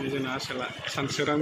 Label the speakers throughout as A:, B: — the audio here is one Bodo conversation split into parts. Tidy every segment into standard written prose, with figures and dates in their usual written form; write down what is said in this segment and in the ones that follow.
A: जोंना आसोला सानसोरां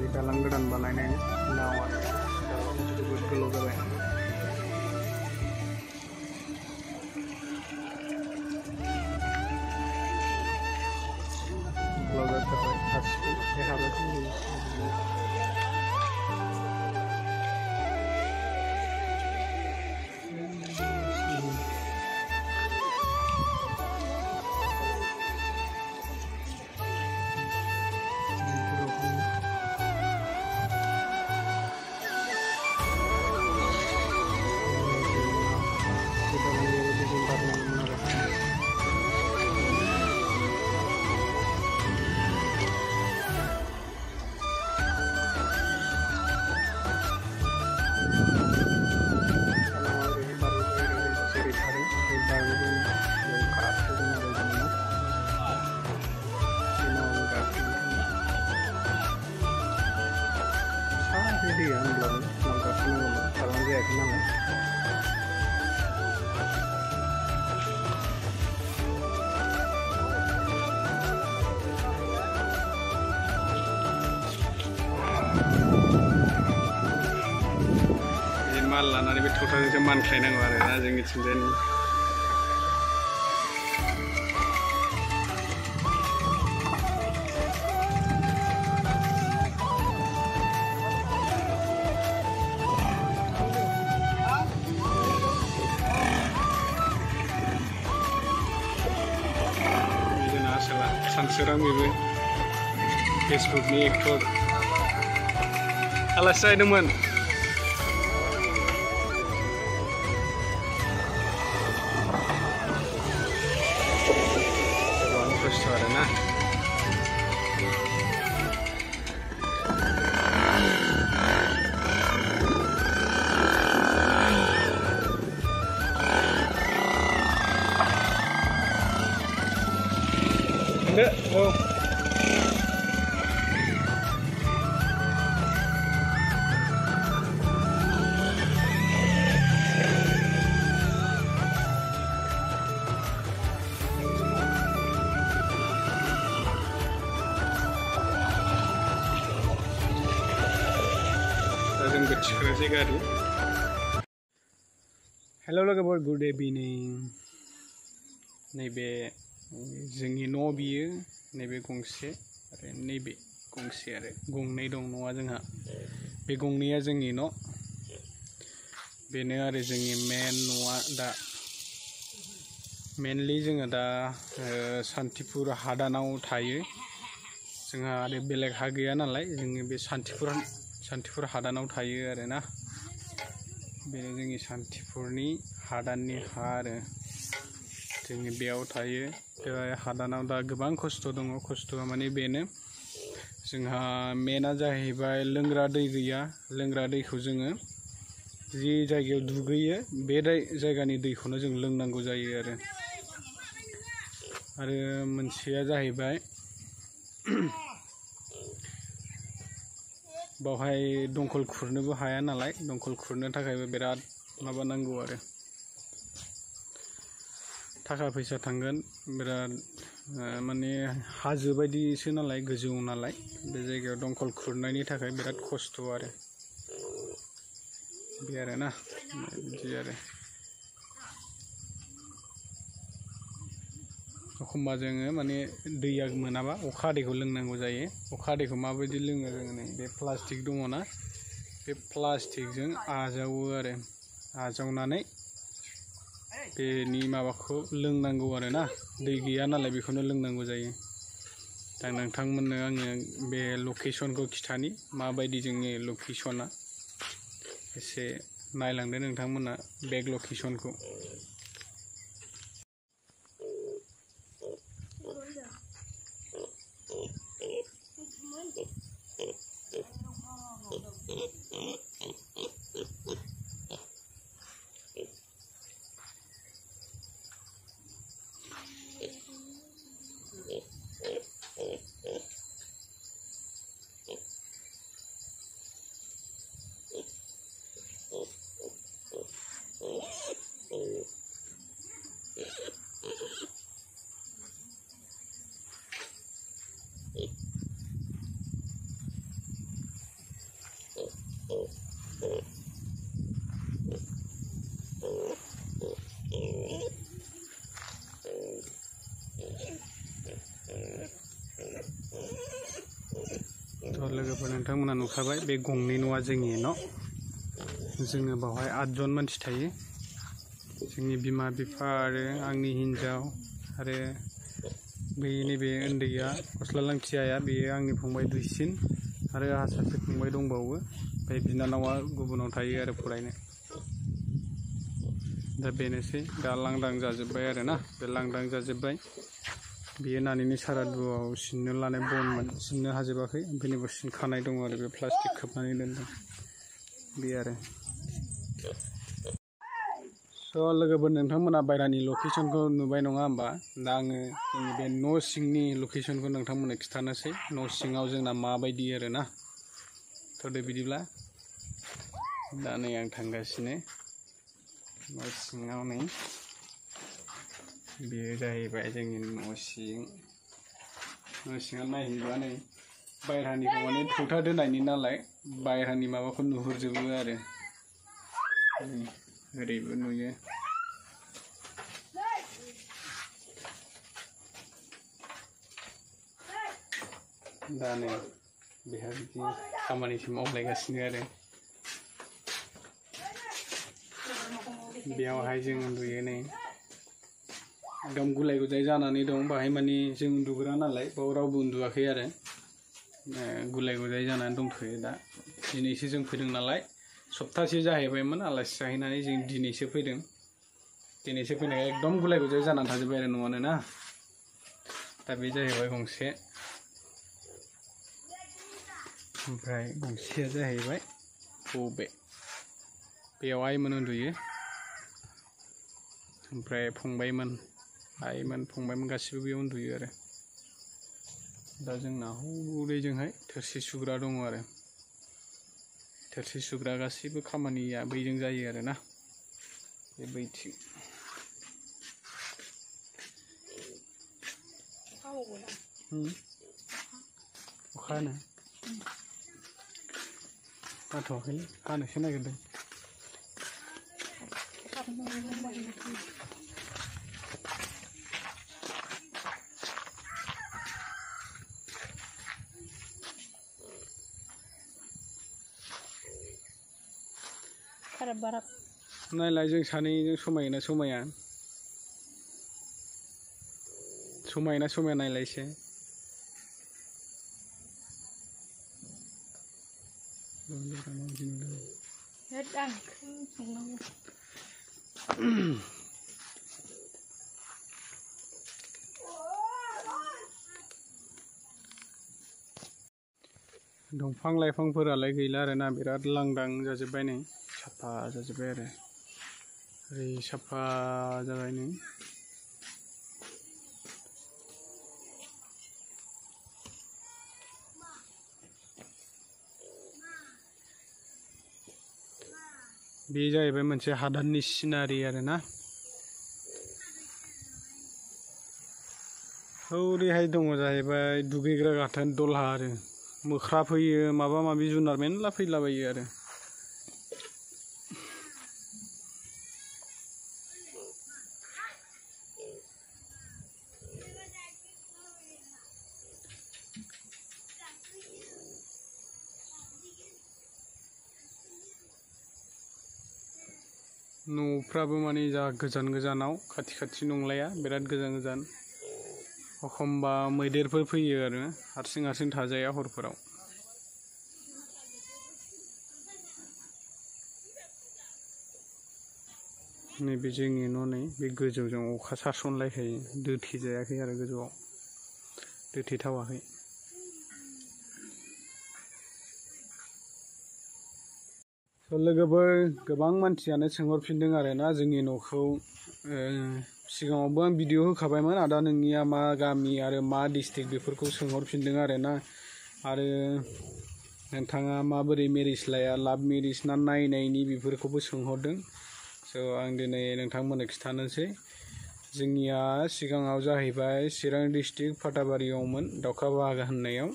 A: dalam godan बानायनाय नाव आरो जोबोद गोलाव जाबाय गोलाव जाथारबाय हासिगोन बे हाबाखौ Riya belum mengkasih nama kalau dia kenal ini malah nanti betul saja mankai nang ada aja ngicipin Sansurang ibu Facebook ni ekor alasai teman ruang restoran nah oh Hello लोगोफोर गुड इभिनिं नैबे जोंनि न' बियो नैबे गंसे आरो नैबे गंसे आरो गंनै दं न'आ जोंहा बे गंनैया जोंनि न' बेनो आरो जोंनि मेन न'आ दा मेनलि जोङो दा सान्तिपुर हादानाव थायो जोंहा आरो बेलेग हा गैया नालाय जोंनि बे सान्तिपुर हादानाव थायो आरो ना बेनो जोंनि सान्तिपुरनि हादाननि हा आरो जोंनि बेयाव थायो हादानाव दा गोबां खस्थ' दङ खस्थ'आ माने बेनो जोंहा मेना जाहैबाय लोंग्रा दै गैया लोंग्रा दैखौ जोङो जि जायगायाव दुगैयो बे जायगानि दैखौनो जों लोंनांगौ जायो आरो मोनसेया जाहैबाय बावहाय दंखल खुरनोबो हाया नालाय दंखल खुरनो थाखायबो बिराद माबा नांगौ आरो थाखा फैसा थांगोन बिराद माने हाजो बायदिसो नालाय गोजौ नालाय बे जायगायाव दंखल खुरनायनि थाखाय बिराद खस्थ' आरो बे आरो ना बिदि आरो एखमबा जोङो माने दैया मोनाबा अखा दैखौ लोंनांगौ जायो अखा दैखौ माबायदि लोङो जोङो नै बे प्लास्टिक दङ ना बे प्लास्टिकजों आजावो आरो आजावनानै बेनि माबाखौ लोंनांगौ आरो ना दै गैया नालाय बेखौनो लोंनांगौ जायो दा नोंथांमोननो आङो बे लकेशनखौ खिथानि माबायदि जोंनि लकेशना एसे नायलांदो नोंथांमोना बेक लकेशनखौ लोगोफोर नोंथांमोना नुखाबाय बे गंनै न'आ जोंनि न' जोङो बावहाय 8 जन मानसि थायो जोंनि बिमा बिफा आरो आंनि हिनजाव आरो बै नैबे उन्दैया गस्ला लांथियाया बेयो आंनि फंबाय दुइसिन आरो आंहा सासे फंबाय दंबावो ओमफ्राय बिनानावा गुबुनाव थायो आरो फरायनो दा बेनोसै दा लांदां जाजोब्बाय आरो ना बे लांदां जाजोब्बाय बेयो नानिनि सारादुआव सिननो लानाय बनमोन सिननो हाजोबाखै ओंखायनो सिनखानाय दङ आरो बे प्लास्टिक खोबनानै दोनदों बे आरो स' लोगोफोर नोंथांमोना बायरानि लकेसनखौ नुबाय नङा होमबा दा आङो जोंनि बे न' सिंनि लकेसनखौ नोंथांमोननो खिथानोसै न' सिङाव जोंना माबायदि आरो ना थ' दे बिदिब्ला दा नै आं थांगासिनो न' सिङाव नै बेयो जाहैबाय जोंनि न' सिङाव नायहैबा नै बायरानिखौ माने थौथा दोननायनि नालाय बायरानि माबाखौ नुहुरजोबो आरो ओरैबो नुयो दा नै बेहा बिदि खामानिसो मावलायगासिनो आरो बेयावहाय जों उन्दुयो नै एकदम गुलाय गुजाय जानानै दं बाहाय माने जों उन्दुग्रा नालाय बाव रावबो उन्दुआखै आरो गुलाय गुजाय जानानै दंथ'यो दा दिनैसो जों फैदों नालाय सप्तासे जाहैबायमोन आलासि जाहैनानै जों दिनैसो फैदों दिनैसो फैनाय एकदम गुलाय गुजाय जानानै थाजोब्बाय आरो न'आनो ना दा बे जाहैबाय गंसे ओमफ्राय गंसेया जाहैबाय बेयाव आइमोन उन्दुयो ओमफ्राय फंबायमोन आइमोन फंबायमोन गासिबो बेयाव उन्दुयो आरो दा जोंना हरैजोंहाय थोरसि सुग्रा दङ आरो थोरसि सुग्रा गासैबो खामानिया बैजों जायो आरो ना बे बैथिं अखा हानो हाथ'वाखैलै हानोसो नागिरदों नायलाय जों सानैजों समायोना समाया नायलाय एसे दंफां लाइफांफोरालाय गैला आरोना बिराद लांदां जाजोब्बाय नै साफा जाजोब्बाय आरो ओरै साफा जाबाय नै बे जाहैबाय मोनसे हादाननि सिनारि आरोना ओरैहाय दङ जाहैबाय दुगैग्रा गाथोन दलहा आरो मोख्रा फैयो माबा माबि जुनार मेनला फैलाबायो आरो न'फ्राबो माने जा गोजानाव खाथि नंलाया बिराद गोजान एखमबा मैदेरफोर फैयो आरो हारसिं थाजाया हरफोराव नैबे जोंनि न' नै बे गोजौजों अखा सारसनलायखायो दोथेजायाखै आरो गोजौआव दोथेथावाखै लोगोफोर गोबां मानसियानो सोंहरफिनदों आरो ना जोंनि न'खौ सिगाङावबो आं भिडिअ होखाबायमोन आदा नोंनिया मा गामि आरो मा डिस्ट्रिक्ट बेफोरखौ सोंहरफिनदों आरो ना आरो नोंथाङा माबोरै मेरिज लाया लाभ मेरिज ना नायनायनि बेफोरखौबो सोंहरदों स' आं दिनै नोंथांमोननो खिथानोसै जोंनिया सिगाङाव जाहैबाय चिरां डिस्ट्रिक्ट फाथाबारियावमोन दाउखा बागा होननायाव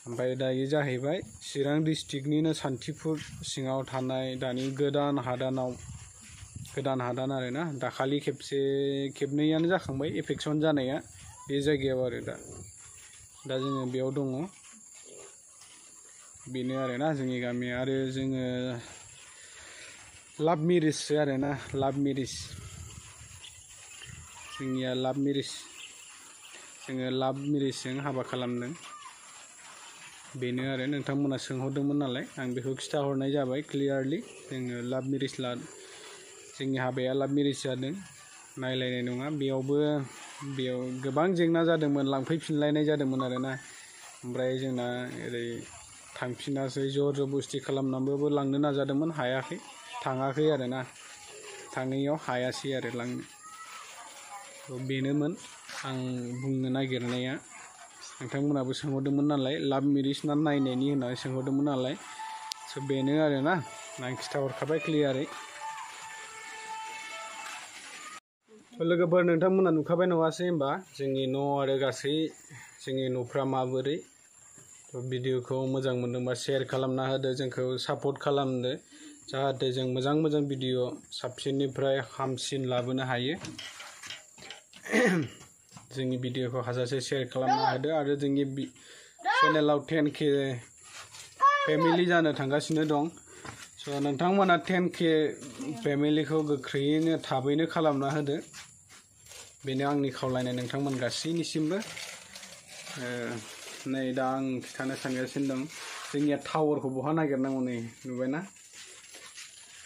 A: ओमफ्राय दायो जाहैबाय चिरां डिस्ट्रिक्टनिनो सान्थिपुर सिङाव थानाय दानि गोदान हादान आरोना दाखालि खेबनैयानो जाखांबाय एफेक्सन जानाया बे जायगायाव आरो दा जोङो बेयाव दङ बेनो आरोना जोंनि गामिया आरो जोङो लाभ मेरिजसो आरोना लाभ मेरिज जोंनिया लाभ मेरिज जोङो लाभ मेरिजजों हाबा खालामदों बेनो आरो नोंथांमोना सोंहरदोंमोन नालाय आं बेखौ खिथाहरनाय जाबाय क्लियारलि जोङो लाभ मेरिज जोंनि हाबाया लाभ मेरिज जादों नायलायनाय नङा बेयाव गोबां जेंना जादोंमोन लांफैफिनलायनाय जादोंमोन आरोना ओमफ्राय जोंना ओरै थांफिनासै जबरदस्ति खालामनानैबो लांनो नाजादोंमोन हायाखै थाङाखै आरोना थाङैयाव हायासै आरो लांनो बेनोमोन आं बुंनो नागिरनाया नोंथांमोनाबो सोंहरदोंमोन नालाय लाभ मेरिज ना नायनायनि होननानै सोंहरदोंमोन नालाय बेनो आरोना आं खिथाहरखाबाय क्लियारै लोगोफोर नोंथांमोना नुखाबाय नङासै होमबा जोंनि न' आरो गासै जोंनि न'फ्रा माबोरै भिडिअखौ मोजां मोनदोंबा शेयार खालामना होदो जोंखौ सापर्ट खालामदो जाहाथे जों मोजां भिडिअ साबसिननिफ्राय हामसिन लाबोनो हायो जोंनि भिडिअखौ हाजासे शेयार खालामना होदो आरो जोंनि चेनेलाव 10K फेमिलि जानो थांगासिनो दं स' नोंथांमोना 10K फेमिलिखौ गोख्रैयैनो थाबैनो खालामना होदो बेनो आंनि खावलायनाय नोंथांमोन गासैनिसिमबो नै दा आं खिथानो सानगासिनो दं जोंनिया टावारखौ बहा नागिरनांगौ नै नुबायना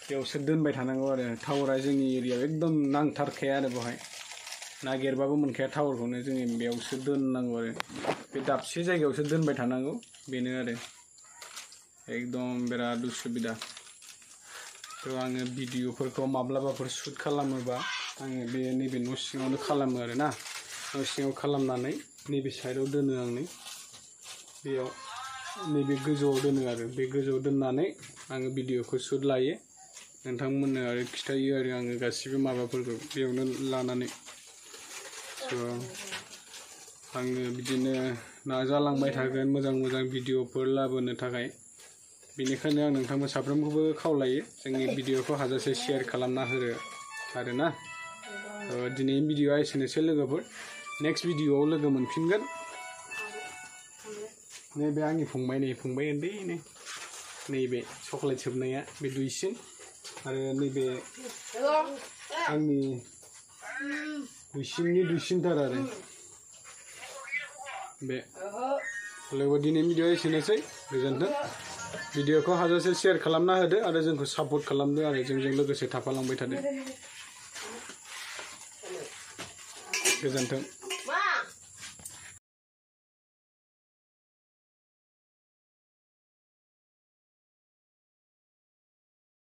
A: बेयावसो दोनबाय थानांगौ आरो टावारा जोंनि एरियायाव एकदम नांथारखाया आरो बहाय नागिरबाबो मोनखाया टावारखौनो जोङो बेयावसो दोननांगौ आरो बे दाबसे जायगायावसो दोनबाय थानांगौ बेनो आरो एकदम बिराद उसुबिदा थ' आङो भिडिअफोरखौ माब्लाबाफोर शुट खालामोबा आङो बे नैबे न' सिङावनो खालामो आरोना न' सिङाव खालामनानै नैबे साइडआव दोनो आङो बेयाव नैबे गोजौआव दोनो आरो बे गोजौआव दोननानै आङो भिडिअखौ शुट लायो नोंथांमोननो आरो खिथायो आरो आङो गासिबो माबाफोरखौ बेयावनो लानानै आङो बिदिनो नाजालांबाय थागोन मोजां भिडिअफोर लाबोनो थाखाय बेनिखायनो आं नोंथांमोन साफ्रोमखौबो खावलायो जोंनि भिडिअखौ हाजासे शेयार खालामना होदो आरोना दिनैनि भिडिअआ एसेनोसै लोगोफोर नेक्स्ट भिडिअआव लोगो मोनफिनगोन नैबे आंनि फंबाय उन्दैनो नैबे चक्लेट सोबनाया बे दुइसिन आरो नैबे आंनि दुइसिनथार आरो बे लोगोफोर दिनैनि भिडिअआ एसेनोसै गोजोन्थों भिडिअखौ हाजासे शेयार खालामना होदो आरो जोंखौ सापर्ट खालामदो आरो जोंजों लोगोसे थाफालांबाय थादो गोजोन्थों।